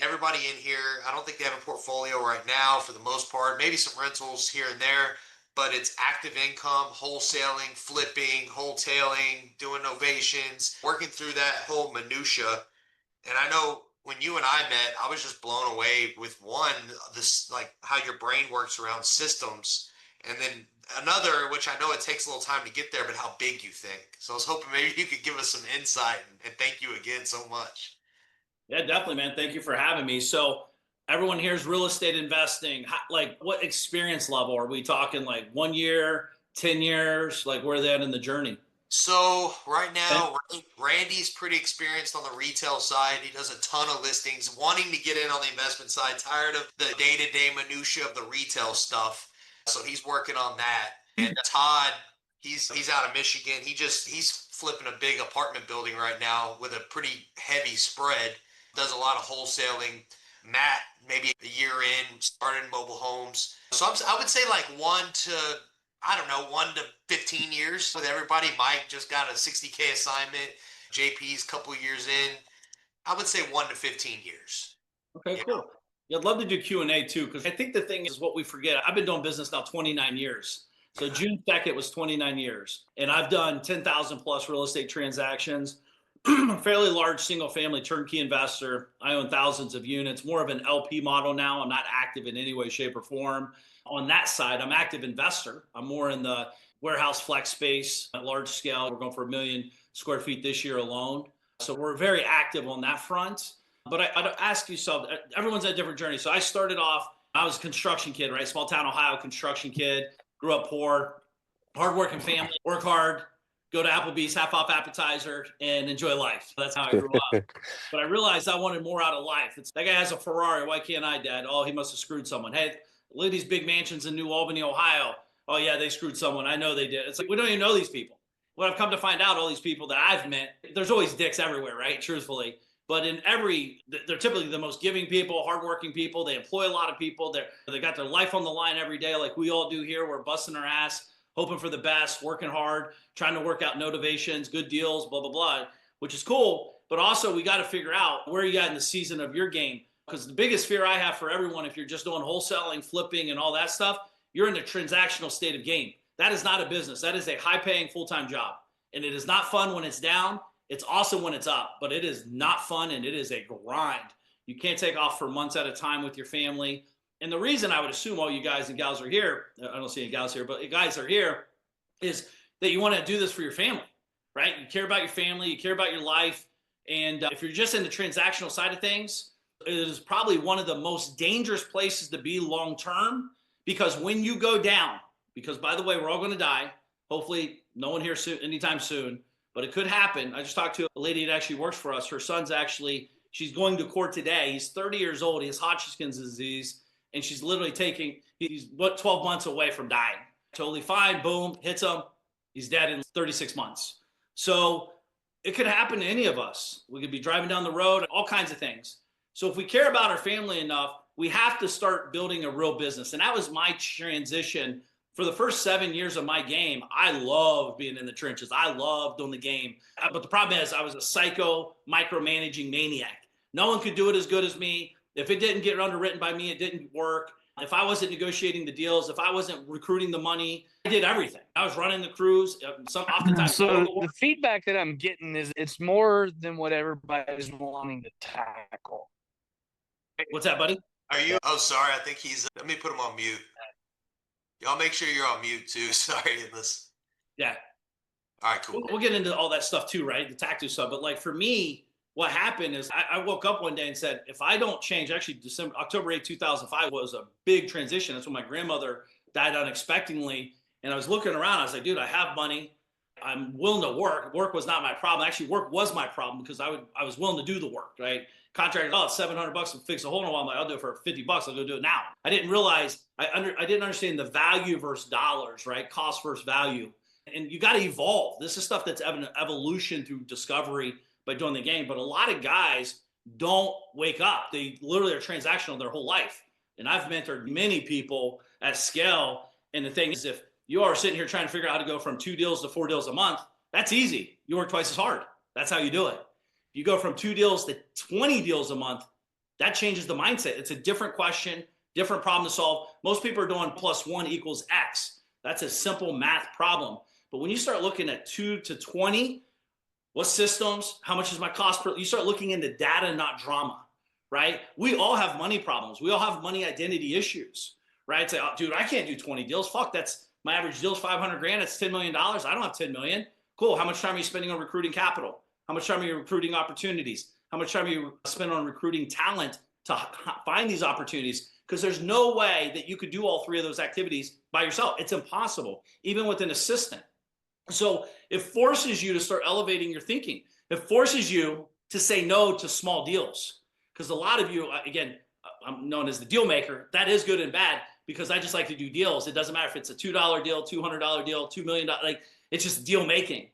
Everybody in here, I don't think they have a portfolio right now for the most part, maybe some rentals here and there, but it's active income, wholesaling, flipping, wholetailing, doing novations, working through that whole minutia. And I know when you and I met, I was just blown away with one, this like how your brain works around systems. And then another, which I know it takes a little time to get there, but how big you think. So I was hoping maybe you could give us some insight and thank you again so much. Yeah, definitely, man. Thank you for having me. So, everyone here is real estate investing. Like, what experience level are we talking? Like 1 year, 10 years? Like, where are they at in the journey? So right Okay. now, Randy's pretty experienced on the retail side. He does a ton of listings, wanting to get in on the investment side, tired of the day-to-day minutia of the retail stuff. So he's working on that. And Todd, he's out of Michigan. He's flipping a big apartment building right now with a pretty heavy spread. Does a lot of wholesaling. Matt, maybe a year in, started in mobile homes. So I would say like I don't know, 1 to 15 years with everybody. Mike just got a 60K assignment. JP's a couple years in. I would say 1 to 15 years. Okay, Yeah. cool. Yeah, I'd love to do Q&A too, because I think the thing is what we forget. I've been doing business now 29 years. So June 2nd was 29 years. And I've done 10,000 plus real estate transactions. Fairly large single family turnkey investor. I own thousands of units, more of an LP model now. I'm not active in any way, shape, or form. On that side, I'm active investor. I'm more in the warehouse flex space at large scale. We're going for 1 million square feet this year alone. So we're very active on that front. But I'd ask you something. Everyone's at a different journey. So I started off, I was a construction kid, right? Small town Ohio construction kid, grew up poor, hardworking family, work hard, go to Applebee's, half off appetizer, and enjoy life. That's how I grew up. But I realized I wanted more out of life. It's that guy has a Ferrari. Why can't I, Dad? Oh, he must have screwed someone. Hey, look at these big mansions in New Albany, Ohio. Oh, yeah, they screwed someone. I know they did. It's like we don't even know these people. What I've come to find out, all these people that I've met, there's always dicks everywhere, right? Truthfully. But they're typically the most giving people, hardworking people. They employ a lot of people. They got their life on the line every day, like we all do here. We're busting our ass, hoping for the best, working hard, trying to work out novations, good deals, blah, blah, blah, which is cool. But also, we got to figure out where you at in the season of your game. Because the biggest fear I have for everyone, if you're just doing wholesaling, flipping, and all that stuff, you're in a transactional state of game. That is not a business. That is a high paying full time job. And it is not fun when it's down. It's awesome when it's up, but it is not fun and it is a grind. You can't take off for months at a time with your family. And the reason I would assume all you guys and gals are here, I don't see any gals here, but you guys are here, is that you want to do this for your family, right? You care about your family, you care about your life. And if you're just in the transactional side of things, it is probably one of the most dangerous places to be long term, because when you go down, because by the way, we're all going to die. Hopefully, no one here soon, anytime soon, but it could happen. I just talked to a lady that actually works for us. Her son's she's going to court today. He's 30 years old. He has Hodgkin's disease, and she's literally he's 12 months away from dying. Totally fine. Boom, hits him. He's dead in 36 months. So it could happen to any of us. We could be driving down the road, all kinds of things. So if we care about our family enough, we have to start building a real business. And that was my transition. For the first 7 years of my game, I loved being in the trenches. I loved doing the game. But the problem is I was a psycho micromanaging maniac. No one could do it as good as me. If it didn't get underwritten by me, it didn't work. If I wasn't negotiating the deals, if I wasn't recruiting the money, I did everything. I was running the crews. Oftentimes, So the feedback that I'm getting is it's more than what everybody's wanting to tackle. What's that, buddy? Are you? Oh, sorry. I think let me put him on mute. Y'all make sure you're on mute too. Sorry, this. Yeah. All right, cool. We'll get into all that stuff too, right? The tactical stuff. But like for me, what happened is I woke up one day and said, if I don't change, actually October 8, 2005 was a big transition. That's when my grandmother died unexpectedly. And I was looking around. I was like, dude, I have money. I'm willing to work. Work was not my problem. Actually, work was my problem because I was willing to do the work, right? Contractor, oh, it's $700 to fix a hole in a wall. I'm like, I'll do it for $50. I'll go do it now. I didn't realize, I didn't understand the value versus dollars, right? Cost versus value. And you got to evolve. This is stuff that's evolution through discovery by doing the game. But a lot of guys don't wake up. They literally are transactional their whole life. And I've mentored many people at scale. And the thing is, if you are sitting here trying to figure out how to go from 2 deals to 4 deals a month, that's easy. You work twice as hard. That's how you do it. If you go from 2 deals to 20 deals a month, That changes the mindset. It's a different question, different problem to solve. Most people are doing +1 = X. That's a simple math problem. But when you start looking at 2 to 20, what systems, how much is my cost per, you start looking into data, not drama, right? We all have money problems. We all have money identity issues, right? Say, oh, dude, I can't do 20 deals. Fuck, that's my average deal is 500 grand. It's $10 million. I don't have 10 million. Cool. How much time are you spending on recruiting capital? How much time are you recruiting opportunities? How much time are you spending on recruiting talent to find these opportunities? Because there's no way that you could do all three of those activities by yourself. It's impossible, even with an assistant. So it forces you to start elevating your thinking. It forces you to say no to small deals. Because a lot of you, again, I'm known as the deal maker. That is good and bad because I just like to do deals. It doesn't matter if it's a $2 deal, $200 deal, $2 million. Like, it's just deal making.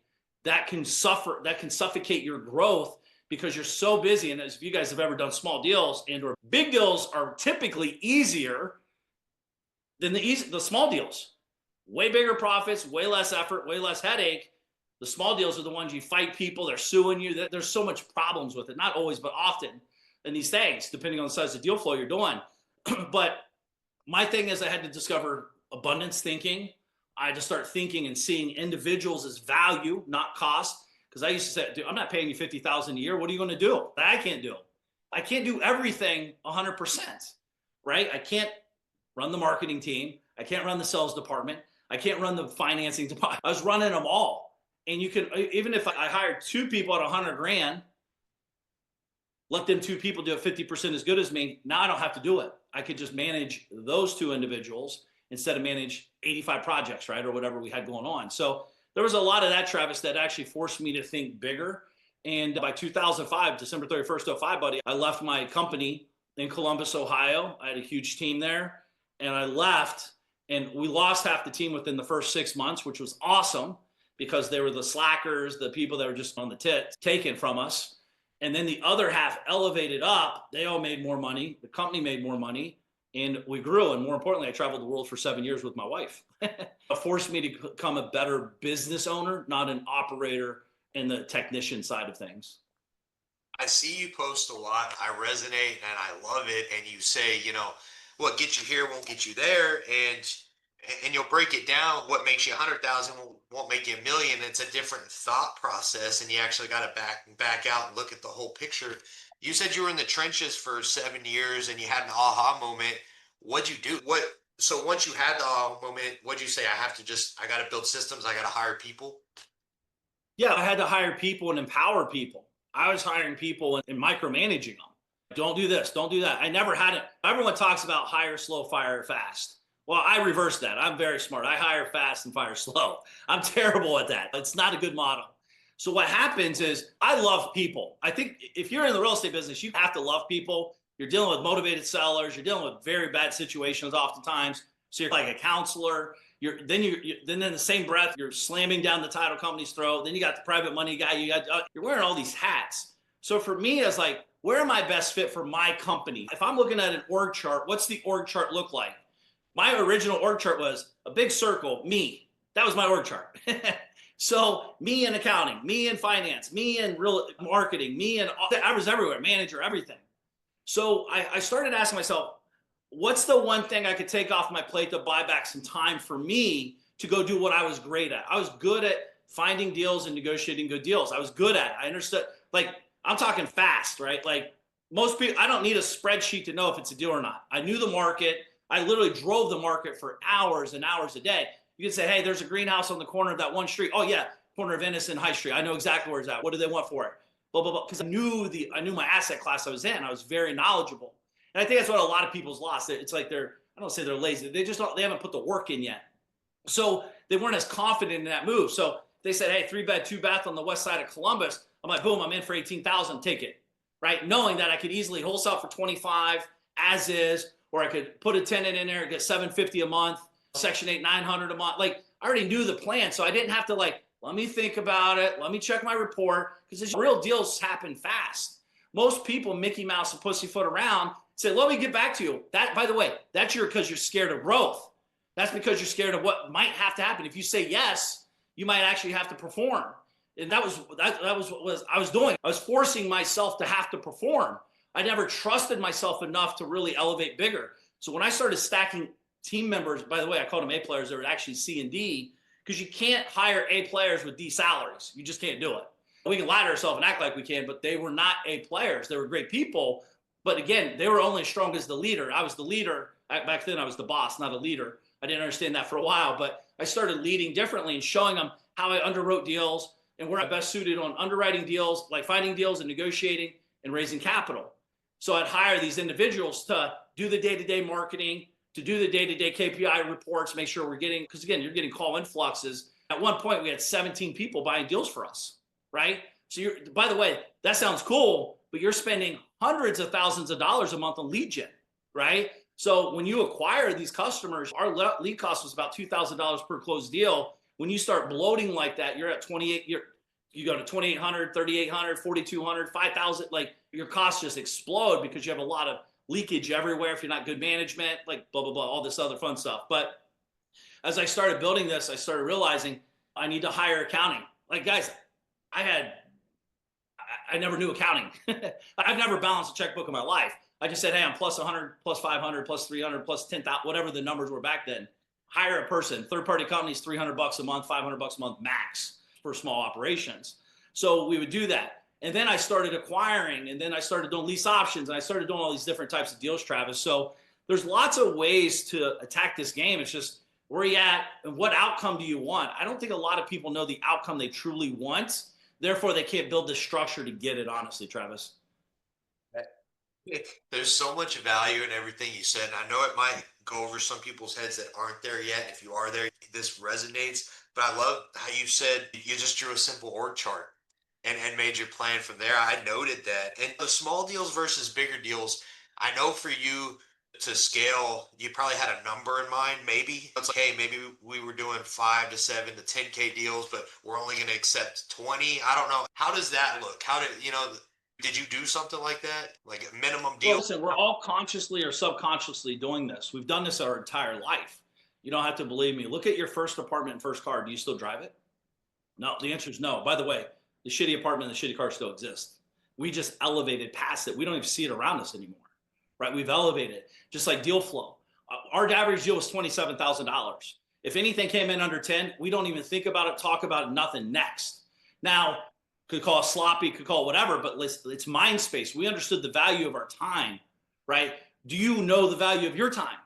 That can suffocate your growth because you're so busy. And as if you guys have ever done small deals and or big deals are typically easier than the small deals. Way bigger profits, way less effort, way less headache. The small deals are the ones you fight people, they're suing you. There's so much problems with it. Not always, but often in these things, depending on the size of deal flow you're doing. But my thing is I had to discover abundance thinking. I had to start thinking and seeing individuals as value, not cost. Because I used to say, dude, I'm not paying you $50,000 a year. What are you going to do? I can't do. I can't do everything 100%, right? I can't run the marketing team. I can't run the sales department. I can't run the financing department. I was running them all. And you can, even if I hired 2 people at 100 grand, let them 2 people do it 50% as good as me. Now I don't have to do it. I could just manage those 2 individuals instead of manage 85 projects, right? Or whatever we had going on. So there was a lot of that, Travis, that actually forced me to think bigger. And by 2005, December 31st, 05, buddy, I left my company in Columbus, Ohio. I had a huge team there. And I left, and we lost half the team within the first 6 months, which was awesome because they were the slackers, the people that were just on the tit, taken from us. And then the other half elevated up. They all made more money. The company made more money. And we grew. And more importantly, I traveled the world for 7 years with my wife. It forced me to become a better business owner, not an operator in the technician side of things. I see you post a lot. I resonate and I love it. And you say, what gets you here won't get you there. And you'll break it down. What makes you 100,000 won't make you 1,000,000. It's a different thought process. And you actually got to back out and look at the whole picture. You said you were in the trenches for 7 years and you had an aha moment. What'd you do? So once you had the aha moment, what'd you say? I got to build systems. I got to hire people. Yeah, I had to hire people and empower people. I was hiring people and micromanaging them. Don't do this, don't do that. I never had it. Everyone talks about hire slow, fire fast. Well, I reverse that. I'm very smart. I hire fast and fire slow. I'm terrible at that. It's not a good model. So what happens is I love people. I think if you're in the real estate business, you have to love people. You're dealing with motivated sellers. You're dealing with very bad situations oftentimes. So you're like a counselor. Then in the same breath, you're slamming down the title company's throat. Then you got the private money guy. You're wearing all these hats. So for me, it's like, where am I best fit for my company? If I'm looking at an org chart, what's the org chart look like? My original org chart was a big circle, me. That was my org chart. So me in accounting, me in finance, me in real marketing, I was everywhere, manager, everything. So I started asking myself, what's the one thing I could take off my plate to buy back some time for me to go do what I was great at? I was good at finding deals and negotiating good deals. I was good at it. I understood, like, I'm talking fast, right? Like most people, I don't need a spreadsheet to know if it's a deal or not. I knew the market. I literally drove the market for hours and hours a day. You can say, hey, there's a greenhouse on the corner of that one street. Oh yeah, corner of Ennis and High Street. I know exactly where it's at. What do they want for it? Blah, blah, blah. Because I knew my asset class I was in. I was very knowledgeable. And I think that's what a lot of people's lost. It's like I don't say they're lazy. They haven't put the work in yet. So they weren't as confident in that move. So they said, hey, 3-bed, 2-bath on the west side of Columbus. I'm like, boom, I'm in for 18,000, take it, right? Knowing that I could easily wholesale for 25 as is, or I could put a tenant in there and get $750 a month, Section 8, $900 a month. Like I already knew the plan. So I didn't have to let me think about it. Let me check my report because real deals happen fast. Most people, Mickey Mouse and pussyfoot around, say, let me get back to you. That, by the way, that's because you're scared of growth. That's because you're scared of what might have to happen. If you say yes, you might actually have to perform. And that was what I was doing. I was forcing myself to have to perform. I never trusted myself enough to really elevate bigger. So when I started stacking team members, by the way, I called them A players, they were actually C and D, because you can't hire A players with D salaries. You just can't do it. We can lie to ourselves and act like we can, but they were not A players. They were great people. But again, they were only as strong as the leader. I was the leader. Back then, I was the boss, not a leader. I didn't understand that for a while, but I started leading differently and showing them how I underwrote deals and where I best suited on underwriting deals, like finding deals and negotiating and raising capital. So I'd hire these individuals to do the day-to-day marketing, to do the day-to-day KPI reports, make sure we're getting, because again, you're getting call influxes. At one point, we had 17 people buying deals for us, right? So by the way, that sounds cool, but you're spending hundreds of thousands of dollars a month on lead gen, right? So when you acquire these customers, our lead cost was about $2,000 per closed deal. When you start bloating like that, you're at 28, you go to 2,800, 3,800, 4,200, 5,000, like your costs just explode because you have a lot of leakage everywhere if you're not good management, like blah, blah, blah, all this other fun stuff. But as I started building this, I started realizing I need to hire accounting. Like, guys, I never knew accounting. I've never balanced a checkbook in my life. I just said, hey, I'm plus 100, plus 500, plus 300, plus 10,000, whatever the numbers were back then. Hire a person. Third-party companies, $300 a month, $500 a month max for small operations. So we would do that. And then I started acquiring, and then I started doing lease options, and I started doing all these different types of deals, Travis. So there's lots of ways to attack this game. It's just, where are you at and what outcome do you want? I don't think a lot of people know the outcome they truly want. Therefore, they can't build the structure to get it, honestly, Travis. There's so much value in everything you said. And I know it might go over some people's heads that aren't there yet. If you are there, this resonates. But I love how you said you just drew a simple org chart and made your plan from there. I noted that. And the small deals versus bigger deals, I know for you to scale, you probably had a number in mind, maybe. It's like, hey, maybe we were doing 5 to 7 to 10K deals, but we're only going to accept 20. I don't know. How does that look? Did you do something like that? Like a minimum deal? Well, listen, we're all consciously or subconsciously doing this. We've done this our entire life. You don't have to believe me. Look at your first apartment and first car. Do you still drive it? No, the answer is no. By the way, the shitty apartment and the shitty car still exist. We just elevated past it. We don't even see it around us anymore, right? We've elevated it, just like deal flow. Our average deal was $27,000. If anything came in under 10, we don't even think about it, talk about it, nothing. Next. Now, could call it sloppy, could call it whatever, but it's mind space. We understood the value of our time, right? Do you know the value of your time,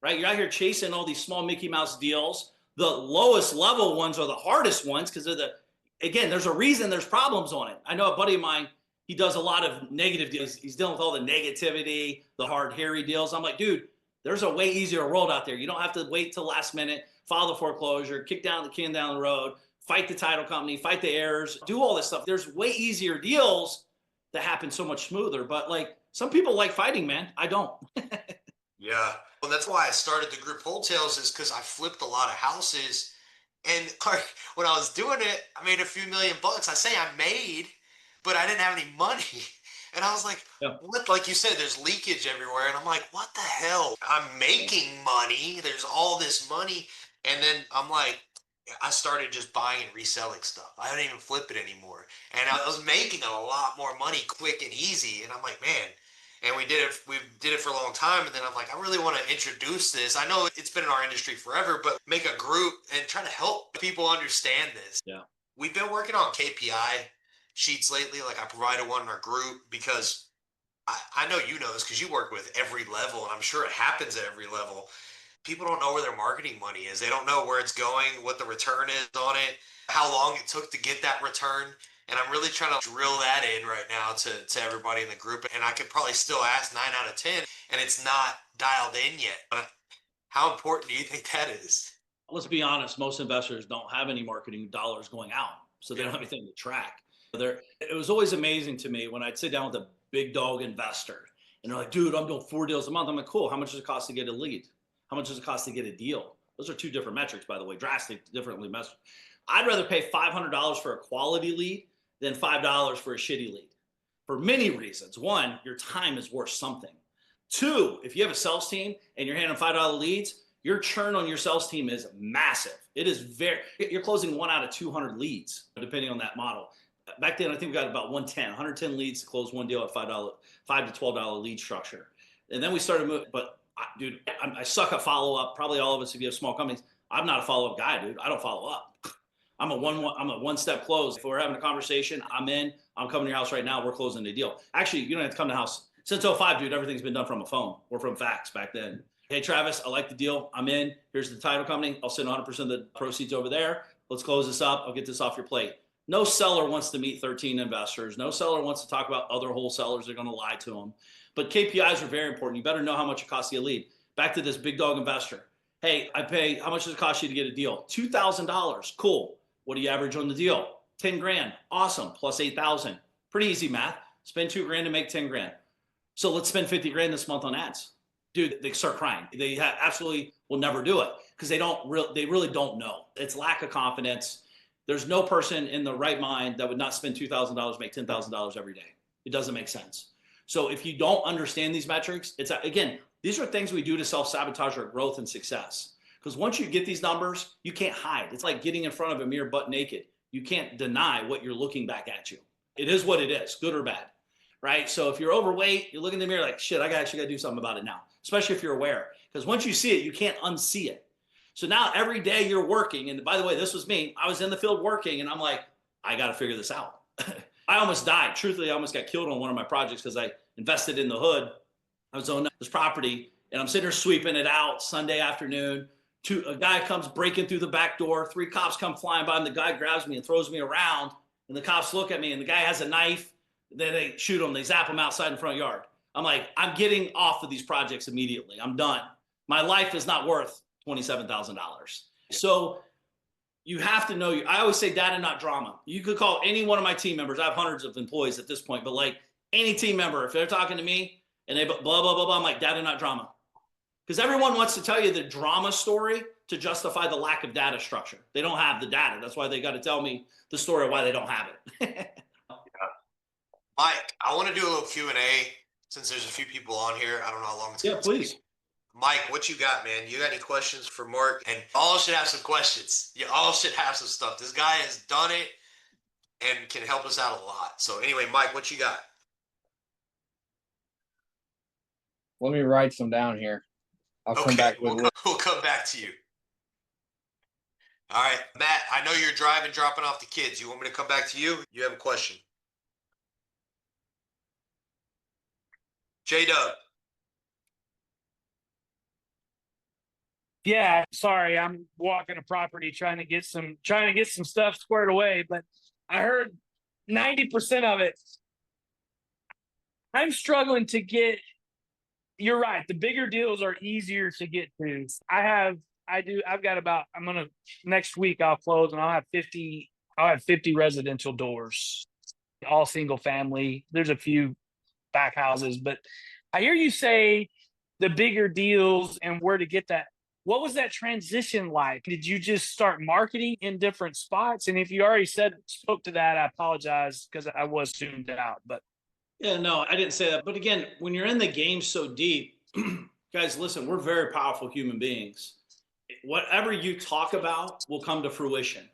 right? You're out here chasing all these small Mickey Mouse deals. The lowest level ones are the hardest ones because again, there's a reason there's problems on it. I know a buddy of mine, he does a lot of negative deals. He's dealing with all the negativity, the hard, hairy deals. I'm like, dude, there's a way easier world out there. You don't have to wait till last minute, file the foreclosure, kick down the can down the road, fight the title company, fight the heirs, do all this stuff. There's way easier deals that happen so much smoother. But like some people like fighting, man. I don't. Yeah. Well, that's why I started the group Wholetails, is because I flipped a lot of houses. And like, when I was doing it, I made a few $1 million. I say I made, but I didn't have any money. And I was like, Yeah. what? Like you said, there's leakage everywhere. And I'm like, what the hell? I'm making money. There's all this money. And then I'm like, I started just buying and reselling stuff. I don't even flip it anymore. And I was making a lot more money quick and easy. And I'm like, man. And we did it for a long time. And then I'm like, I really want to introduce this. I know it's been in our industry forever, but make a group and try to help people understand this. Yeah. We've been working on KPI sheets lately. Like I provided one in our group because I know you know this because you work with every level, and I'm sure it happens at every level. People don't know where their marketing money is. They don't know where it's going, what the return is on it, how long it took to get that return. And I'm really trying to drill that in right now to everybody in the group. And I could probably still ask 9 out of 10, and it's not dialed in yet. But how important do you think that is? Let's be honest. Most investors don't have any marketing dollars going out, so they don't have anything to track. It was always amazing to me when I'd sit down with a big dog investor, and they're like, dude, I'm doing 4 deals a month. I'm like, cool. How much does it cost to get a lead? How much does it cost to get a deal? Those are 2 different metrics, by the way, drastic, differently measured. I'd rather pay $500 for a quality lead than $5 for a shitty lead for many reasons. 1, your time is worth something. 2, if you have a sales team and you're handling $5 leads, your churn on your sales team is massive. It is you're closing 1 out of 200 leads, depending on that model. back then I think we got about 110 leads to close one deal at $5 to $12 lead structure. And then we started moving, but dude, I suck at follow up. Probably all of us, if you have small companies, I'm not a follow up guy, dude. I don't follow up. I'm a one step close. If we're having a conversation, I'm coming to your house right now. We're closing the deal. Actually, you don't have to come to the house. Since '05, dude, everything's been done from a phone or from fax back then. Hey, Travis, I like the deal. I'm in. Here's the title company. I'll send 100% of the proceeds over there. Let's close this up. I'll get this off your plate. No seller wants to meet 13 investors. No seller wants to talk about other wholesalers that are going to lie to them. But KPIs are very important. You better know how much it costs you a lead. Back to this big dog investor. Hey, how much does it cost you to get a deal? $2,000. Cool. What do you average on the deal? 10 grand. Awesome. Plus 8,000. Pretty easy math. Spend 2 grand to make 10 grand. So let's spend 50 grand this month on ads. Dude, they start crying. They absolutely will never do it because they really don't know. It's lack of confidence. There's no person in the right mind that would not spend $2,000, make $10,000 every day. It doesn't make sense. So if you don't understand these metrics, again, these are things we do to self-sabotage our growth and success. Because once you get these numbers, you can't hide. It's like getting in front of a mirror butt naked. You can't deny what you're looking back at you. It is what it is, good or bad, right? So if you're overweight, you look in the mirror like, shit, I actually got to do something about it now, especially if you're aware. Because once you see it, you can't unsee it. So now every day you're working, and by the way, this was me. I was in the field working, and I'm like, I got to figure this out. I almost died. Truthfully, I almost got killed on one of my projects because I invested in the hood. I was on this property, and I'm sitting there sweeping it out Sunday afternoon. A guy comes breaking through the back door. 3 cops come flying by, and the guy grabs me and throws me around. And the cops look at me, and the guy has a knife. Then they shoot him. They zap him outside in the front yard. I'm like, I'm getting off of these projects immediately. I'm done. My life is not worth $27,000. So you have to know. I always say data, not drama. You could call any one of my team members. I have hundreds of employees at this point, but like any team member, if they're talking to me and they blah, blah, blah, blah, I'm like, data, not drama. Because everyone wants to tell you the drama story to justify the lack of data structure. They don't have the data. That's why they got to tell me the story of why they don't have it. Mike, I want to do a little Q&A since there's a few people on here. I don't know how long it's going to take. Please. Mike, what you got, man? You got any questions for Mark? And all should have some questions. You all should have some stuff. This guy has done it and can help us out a lot. So anyway, Mike, what you got? Let me write some down here. I'll come back with we'll come back to you. All right, Matt, I know you're driving, dropping off the kids. You want me to come back to you? You have a question. J-Dub. Yeah, sorry, I'm walking a property trying to get some stuff squared away, but I heard 90% of it. I'm struggling to get. You're right. The bigger deals are easier to get to. I've got about. Next week I'll close and I'll have 50 residential doors, all single family. There's a few back houses, but I hear you say the bigger deals and where to get that. What was that transition like? Did you just start marketing in different spots? And if you already spoke to that, I apologize because I was tuned out. But yeah, no, I didn't say that. But again, when you're in the game so deep, guys, listen, we're very powerful human beings. Whatever you talk about will come to fruition.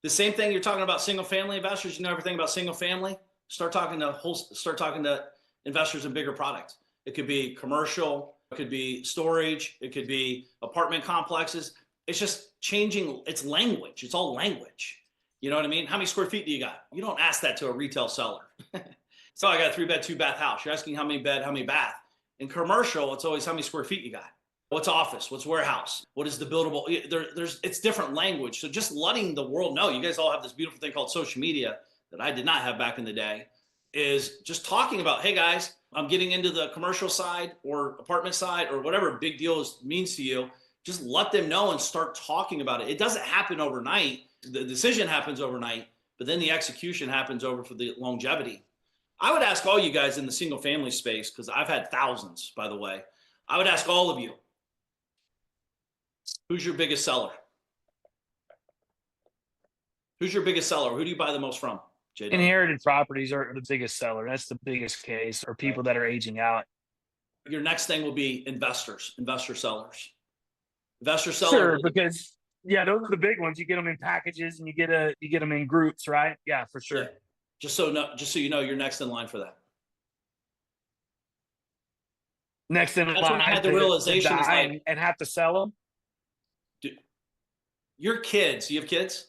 The same thing you're talking about single family investors. You know everything about single family. Start talking to investors in bigger products. It could be commercial. It could be storage. It could be apartment complexes. It's just changing. It's language. It's all language. You know what I mean? How many square feet do you got? You don't ask that to a retail seller. So I got a 3-bed, 2-bath house. You're asking how many bed, how many bath. In commercial, it's always how many square feet you got. What's office? What's warehouse? What is the buildable? It's different language. So just letting the world know, you guys all have this beautiful thing called social media that I did not have back in the day, is just talking about, hey guys, I'm getting into the commercial side or apartment side or whatever big deal means to you. Just let them know and start talking about it. It doesn't happen overnight. The decision happens overnight, but then the execution happens over for the longevity. I would ask all you guys in the single family space, because I've had thousands, by the way. I would ask all of you, who's your biggest seller? Who's your biggest seller? Who do you buy the most from? J-Dub? inherited properties are the biggest seller. That's the biggest case, or people that are aging out. Your next thing will be investor sellers. Investor seller. Sure, because Yeah, those are the big ones. You get them in packages and you get them in groups, right? Yeah, for sure. Yeah. Just so you know, you're next in line for that. Next in That's when I line had the to realization is die like, and have to sell them. dude, your kids, you have kids?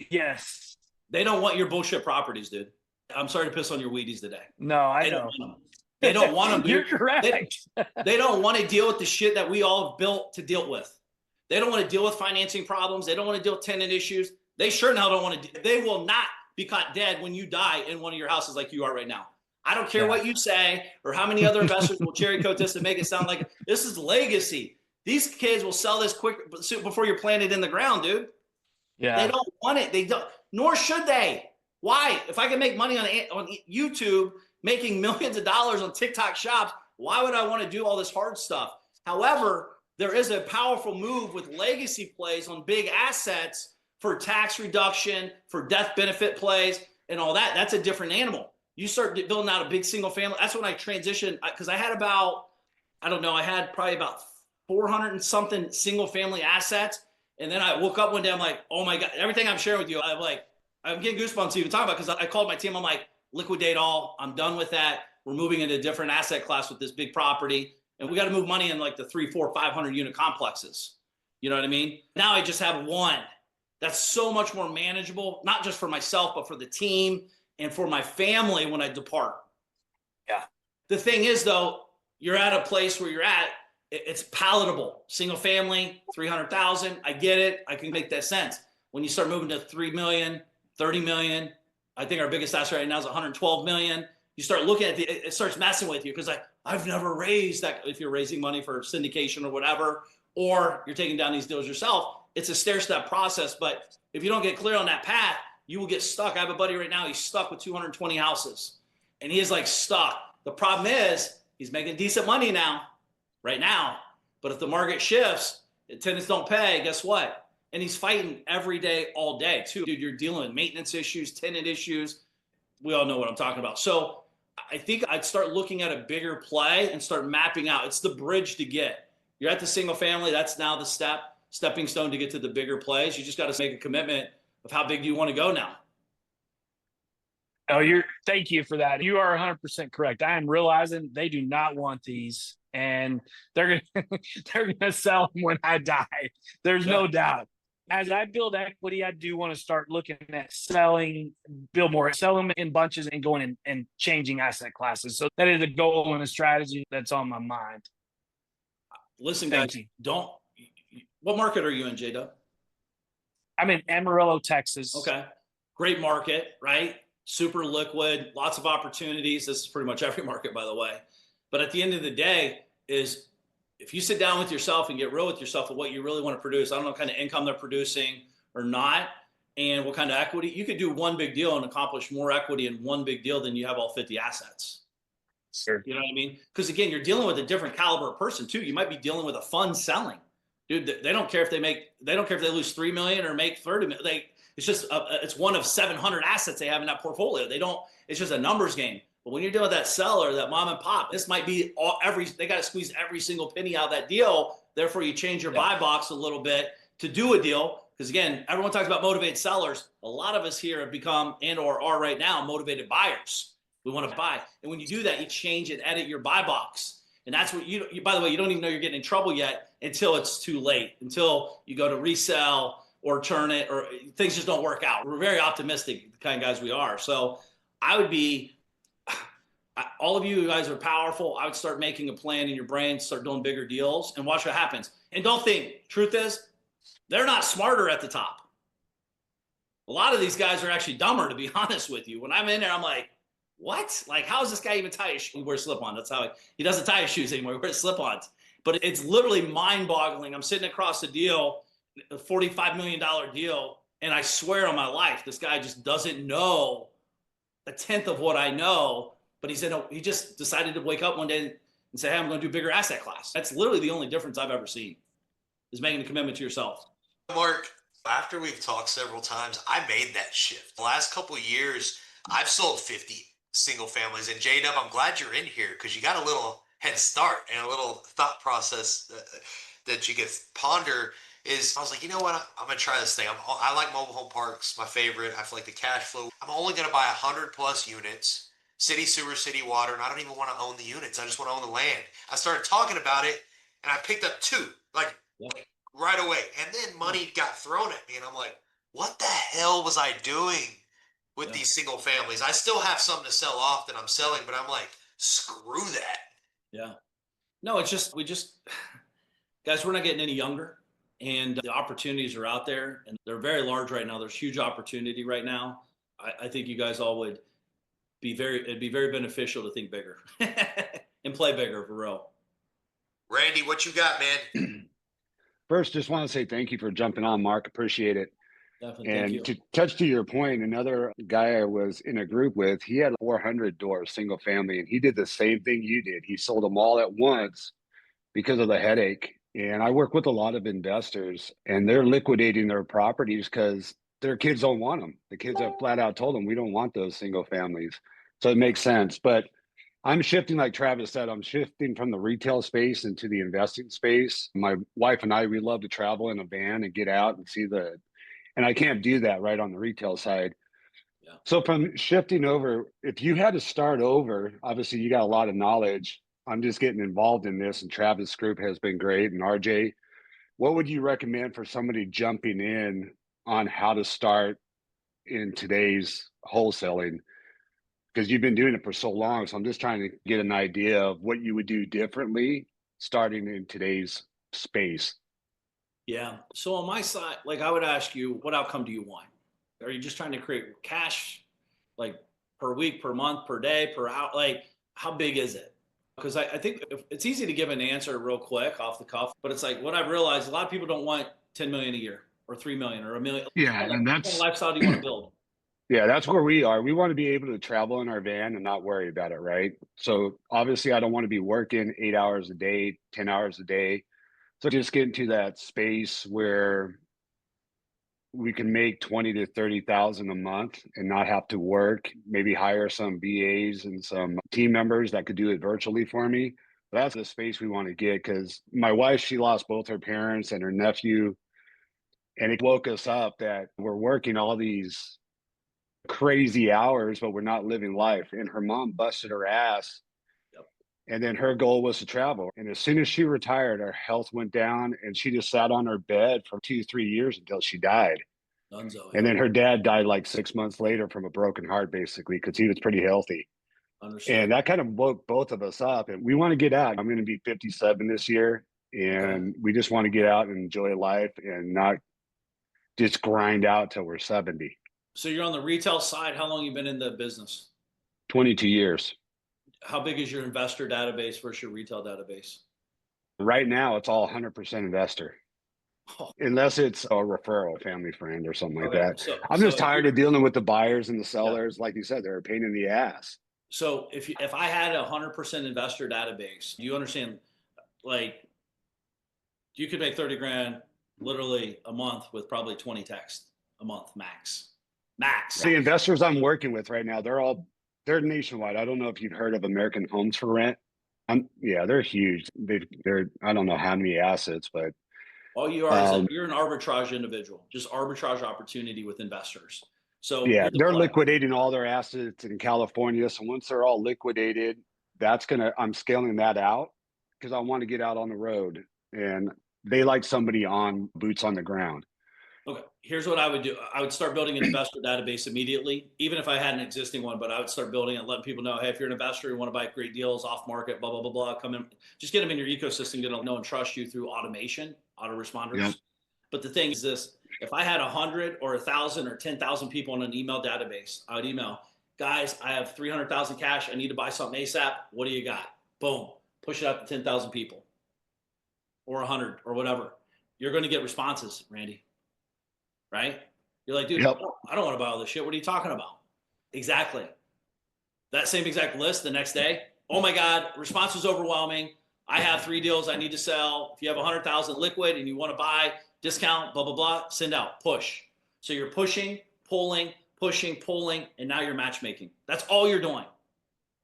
Yes. They don't want your bullshit properties, dude. I'm sorry to piss on your Wheaties today. No, I They know. don't want them. They don't want them, dude. You're correct. They don't want to deal with the shit that we all have built to deal with. They don't want to deal with financing problems. They don't want to deal with tenant issues. They sure now don't want to. They will not be caught dead when you die in one of your houses like you are right now. I don't care what you say or how many other investors will cherry coat this and make it sound like this is legacy. These kids will sell this quick before you're planted in the ground, dude. Yeah. They don't want it. They don't, nor should they. Why? If I can make money on YouTube, making millions of dollars on TikTok shops, why would I want to do all this hard stuff? However, there is a powerful move with legacy plays on big assets for tax reduction, for death benefit plays, and all that. That's a different animal. You start building out a big single family. That's when I transitioned, because I had about, I don't know, I had probably about 400 and something single family assets. And then I woke up one day, I'm like, oh my God, everything I'm sharing with you, I'm getting goosebumps to even talk about, because I called my team. I'm like, liquidate all. I'm done with that. We're moving into a different asset class with this big property. And we got to move money in like the 300, 400, 500 unit complexes. You know what I mean? Now I just have one that's so much more manageable, not just for myself, but for the team and for my family when I depart. Yeah. The thing is, though, you're at a place where you're at, it's palatable. Single family, 300,000. I get it. I can make that sense. When you start moving to 3 million, 30 million, I think our biggest asset right now is 112 million. You start looking at it starts messing with you, because I've never raised that. If you're raising money for syndication or whatever, or you're taking down these deals yourself, it's a stair-step process. But if you don't get clear on that path, you will get stuck. I have a buddy right now, he's stuck with 220 houses, and he is like stuck. The problem is he's making decent money now, right now. But if the market shifts, tenants don't pay, guess what? And he's fighting every day, all day too. Dude, you're dealing with maintenance issues, tenant issues. We all know what I'm talking about. So I think I'd start looking at a bigger play and start mapping out. It's the bridge to get. You're at the single family. That's now the stepping stone to get to the bigger plays. You just got to make a commitment of how big do you want to go now. Oh, thank you for that. You are 100% correct. I am realizing they do not want these, and they're gonna sell them when I die. There's no doubt. As I build equity, I do want to start looking at selling, sell them in bunches and going in and changing asset classes. So that is a goal and a strategy that's on my mind. Listen, guys, what market are you in, J-Dub? I'm in Amarillo, Texas. Okay. Great market, right? Super liquid, lots of opportunities. This is pretty much every market, by the way. But at the end of the day, is if you sit down with yourself and get real with yourself of what you really want to produce, I don't know what kind of income they're producing or not, and what kind of equity, you could do one big deal and accomplish more equity in one big deal than you have all 50 assets. Sure. You know what I mean? Because again, you're dealing with a different caliber of person too. You might be dealing with a fund selling. Dude, they don't care if they don't care if they lose 3 million or make 30 million. It's just, it's one of 700 assets they have in that portfolio. It's just a numbers game. But when you're dealing with that seller, that mom and pop, this might be they got to squeeze every single penny out of that deal. Therefore, you change your buy box a little bit to do a deal. Because again, everyone talks about motivated sellers. A lot of us here have become and/or are right now motivated buyers. We want to buy. And when you do that, you change and edit your buy box. And that's what you by the way, you don't even know you're getting in trouble yet until it's too late, until you go to resell or turn it, or things just don't work out. We're very optimistic, the kind of guys we are. So I would be, all of you guys are powerful. I would start making a plan in your brain, start doing bigger deals, and watch what happens. And don't think, truth is, they're not smarter at the top. A lot of these guys are actually dumber, to be honest with you. When I'm in there, I'm like, what? Like, how is this guy even tie his shoes? He wears slip-on. That's how he doesn't tie his shoes anymore. He wears slip-ons. But it's literally mind-boggling. I'm sitting across a deal, a $45 million deal, and I swear on my life, this guy just doesn't know a tenth of what I know. But he just decided to wake up one day and say, hey, I'm going to do bigger asset class. That's literally the only difference I've ever seen, is making a commitment to yourself. Mark, after we've talked several times, I made that shift. The last couple of years, I've sold 50 single families. And J-Dub, I'm glad you're in here because you got a little head start and a little thought process that you could ponder. is I was like, you know what? I'm going to try this thing. I like mobile home parks, my favorite. I feel like the cash flow. I'm only going to buy 100 plus units, city sewer, city water, and I don't even want to own the units. I just want to own the land. I started talking about it, and I picked up two, like right away. And then money got thrown at me, and I'm like, what the hell was I doing with these single families? I still have some to sell off that I'm selling, but I'm like, screw that. Yeah. No, guys, we're not getting any younger, and the opportunities are out there, and they're very large right now. There's huge opportunity right now. I think you guys all would it'd be very beneficial to think bigger and play bigger for real. Randy, what you got, man? First, just want to say thank you for jumping on, Mark. Appreciate it. Definitely. Thank you. And to touch to your point, another guy I was in a group with, he had 400 doors, single family, and he did the same thing you did. He sold them all at once because of the headache. And I work with a lot of investors, and they're liquidating their properties because their kids don't want them. The kids have flat out told them, we don't want those single families. So it makes sense. But I'm shifting, like Travis said, I'm shifting from the retail space into the investing space. My wife and I, we love to travel in a van and get out and see and I can't do that right on the retail side. Yeah. So from shifting over, if you had to start over, obviously you got a lot of knowledge. I'm just getting involved in this, and Travis' group has been great. And RJ, what would you recommend for somebody jumping in on how to start in today's wholesaling? Because you've been doing it for so long. So I'm just trying to get an idea of what you would do differently starting in today's space. Yeah. So on my side, like I would ask you, what outcome do you want? Are you just trying to create cash, like per week, per month, per day, per hour? Like how big is it? Because I think it's easy to give an answer real quick off the cuff, but it's like what I've realized, a lot of people don't want 10 million a year or 3 million or a million. Yeah. Like, And what kind of lifestyle do you want to build? yeah, that's where we are. We want to be able to travel in our van and not worry about it, right? So obviously I don't want to be working 8 hours a day, 10 hours a day. So just get into that space where we can make 20 to 30,000 a month and not have to work, maybe hire some BAs and some team members that could do it virtually for me. That's the space we want to get, because my wife, she lost both her parents and her nephew. And it woke us up that we're working all these crazy hours, but we're not living life. And her mom busted her ass. And then her goal was to travel. And as soon as she retired, her health went down, and she just sat on her bed for 2 to 3 years until she died. Dunzo, And then her dad died like 6 months later from a broken heart, basically, because he was pretty healthy. Understood. And that kind of woke both of us up. And we want to get out. I'm going to be 57 this year. And we just want to get out and enjoy life and not just grind out till we're 70. So you're on the retail side. How long you been in the business? 22 years. How big is your investor database versus your retail database? Right now, it's all 100% investor. Oh. Unless it's a referral, family friend or something like that. So, I'm just tired of dealing with the buyers and the sellers. Yeah. Like you said, they're a pain in the ass. So if I had a 100% investor database, do you understand, like, you could make 30 grand literally a month with probably 20 texts a month max. The investors I'm working with right now, they're nationwide. I don't know if you've heard of American Homes for Rent. Yeah, they're huge. They're I don't know how many assets, but all you are is you're an arbitrage individual, just arbitrage opportunity with investors. So yeah, they're liquidating all their assets in California. So once they're all liquidated, I'm scaling that out because I want to get out on the road, and they like somebody on boots on the ground. Okay, here's what I would do. I would start building an investor database immediately, even if I had an existing one, but I would start building it, letting people know, hey, if you're an investor, you want to buy great deals off market, blah, blah, blah, blah, come in, just get them in your ecosystem, get to know and trust you through automation, autoresponders. Yep. But the thing is this, if I had 100 or 1,000 or 10,000 people in an email database, I would email, guys, I have 300,000 cash. I need to buy something ASAP. What do you got? Boom, push it out to 10,000 people or 100 or whatever. You're going to get responses, Randy. Right? You're like, dude, yep. I don't want to buy all this shit. What are you talking about? Exactly. That same exact list the next day. Oh my God, response was overwhelming. I have 3 deals I need to sell. If you have 100,000 liquid and you want to buy, discount, blah, blah, blah, send out, push. So you're pushing, pulling, and now you're matchmaking. That's all you're doing.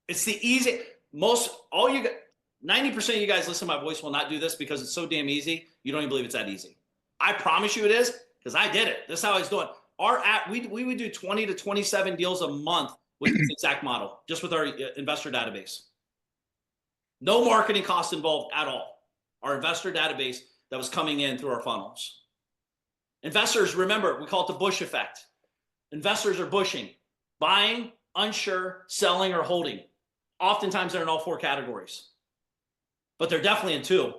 It's the easy, 90% of you guys listen to my voice will not do this because it's so damn easy. You don't even believe it's that easy. I promise you it is, because I did it. This is how I was doing. Our app, we would do 20 to 27 deals a month with this exact model, just with our investor database. No marketing costs involved at all. Our investor database that was coming in through our funnels. Investors, remember, we call it the Bush effect. Investors are bushing, buying, unsure, selling, or holding. Oftentimes they're in all 4 categories, but they're definitely in 2.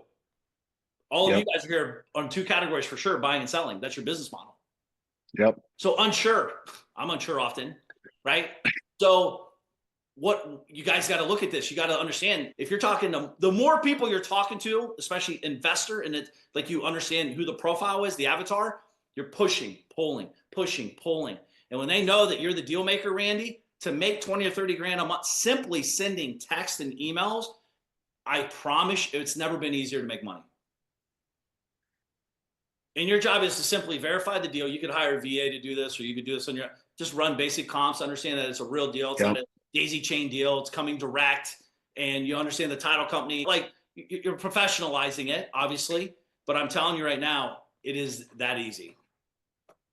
All of you guys are here on 2 categories for sure, buying and selling. That's your business model. Yep. So unsure, I'm unsure often, right? So what you guys got to look at this. You got to understand, if you're talking to the more people you're talking to, especially investor, and it like you understand who the profile is, the avatar, you're pushing, pulling. And when they know that you're the deal maker, Randy, to make 20 or 30 grand a month, simply sending text and emails, I promise it's never been easier to make money. And your job is to simply verify the deal. You could hire a VA to do this, or you could do this on your, just run basic comps, understand that it's a real deal. It's not a daisy chain deal. It's coming direct, and you understand the title company. Like, you're professionalizing it, obviously, but I'm telling you right now, it is that easy.